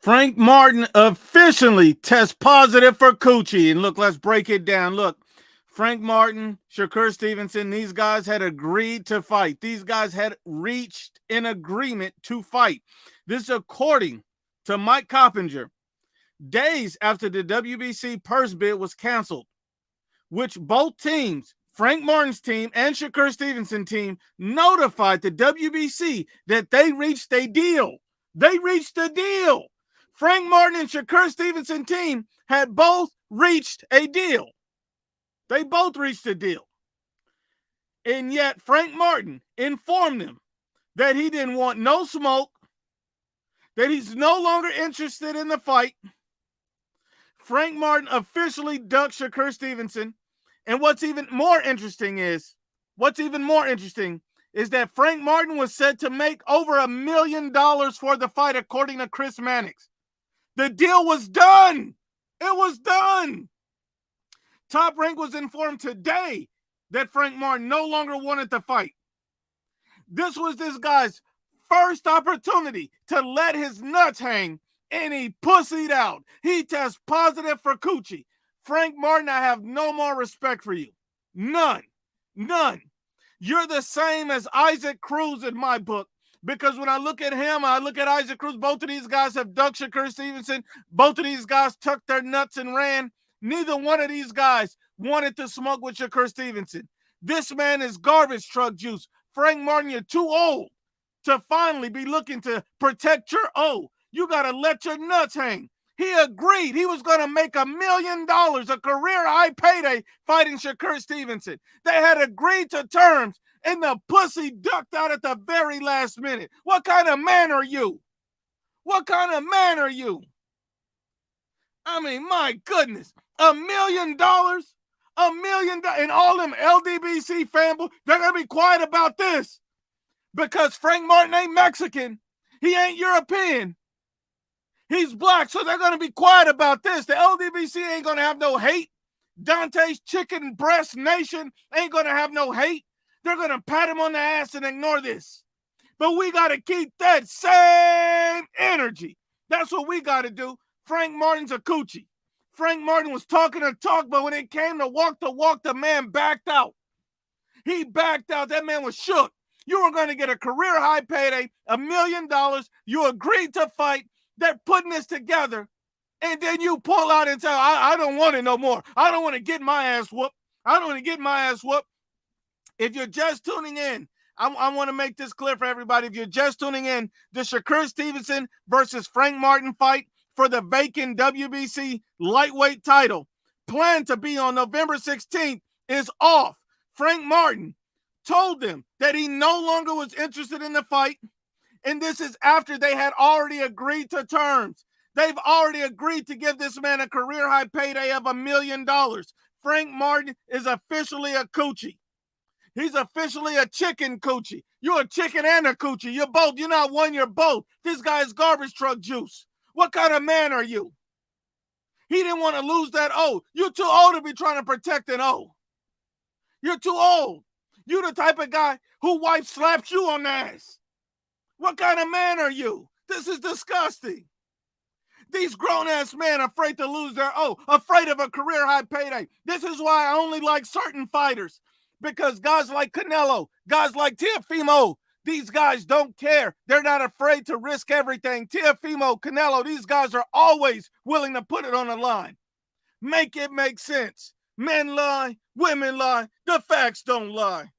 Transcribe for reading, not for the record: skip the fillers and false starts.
Frank Martin officially tests positive for Coochie. And look, let's break it down. Look, Frank Martin, Shakur Stevenson, these guys had agreed to fight. These guys had reached an agreement to fight. This is according to Mike Coppinger, days after the WBC purse bid was canceled, which both teams, Frank Martin's team and Shakur Stevenson's team, notified the WBC that they reached a deal. They reached a deal. Frank Martin and Shakur Stevenson team had both reached a deal. They both reached a deal. And yet Frank Martin informed them that he didn't want no smoke, that he's no longer interested in the fight. Frank Martin officially ducked Shakur Stevenson. And what's even more interesting is that Frank Martin was said to make over $1 million for the fight, according to Chris Mannix. The deal was done. It was done. Top Rank was informed today that Frank Martin no longer wanted to fight. This was this guy's first opportunity to let his nuts hang, and he pussied out. He tests positive for Coochie. Frank Martin, I have no more respect for you. None. None. You're the same as Isaac Cruz in my book. Because when I look at him, I look at Isaac Cruz, both of these guys have ducked Shakur Stevenson. Both of these guys tucked their nuts and ran. Neither one of these guys wanted to smoke with Shakur Stevenson. This man is garbage truck juice. Frank Martin, you're too old to finally be looking to protect your O. You got to let your nuts hang. He agreed he was going to make $1 million, a career high payday, fighting Shakur Stevenson. They had agreed to terms, and the pussy ducked out at the very last minute. What kind of man are you? What kind of man are you? I mean, my goodness, $1 million? $1 million? And all them LDBC fanboys, they're going to be quiet about this because Frank Martin ain't Mexican. He ain't European. He's black, so they're going to be quiet about this. The LDBC ain't going to have no hate. Dante's Chicken Breast Nation ain't going to have no hate. They're going to pat him on the ass and ignore this. But we got to keep that same energy. That's what we got to do. Frank Martin's a coochie. Frank Martin was talking a talk, but when it came to walk, the man backed out. He backed out. That man was shook. You were going to get a career high payday, $1 million. You agreed to fight. They're putting this together, and then you pull out and tell, I don't want it no more. I don't want to get my ass whooped. I don't want to get my ass whooped. If you're just tuning in, I want to make this clear for everybody. If you're just tuning in, the Shakur Stevenson versus Frank Martin fight for the vacant WBC lightweight title, planned to be on November 16th, is off. Frank Martin told them that he no longer was interested in the fight. And this is after they had already agreed to terms. They've already agreed to give this man a career high payday of $1 million. Frank Martin is officially a coochie. He's officially a chicken coochie. You're a chicken and a coochie. You're both. You're not one, you're both. This guy is garbage truck juice. What kind of man are you? He didn't want to lose that O. You're too old to be trying to protect an O. You're too old. You're the type of guy who wife slaps you on the ass. What kind of man are you? This is disgusting. These grown-ass men are afraid to lose their O, afraid of a career high payday. This is why I only like certain fighters, because guys like Canelo, guys like Teofimo, these guys don't care. They're not afraid to risk everything. Teofimo, Canelo, these guys are always willing to put it on the line. Make it make sense. Men lie, women lie, the facts don't lie.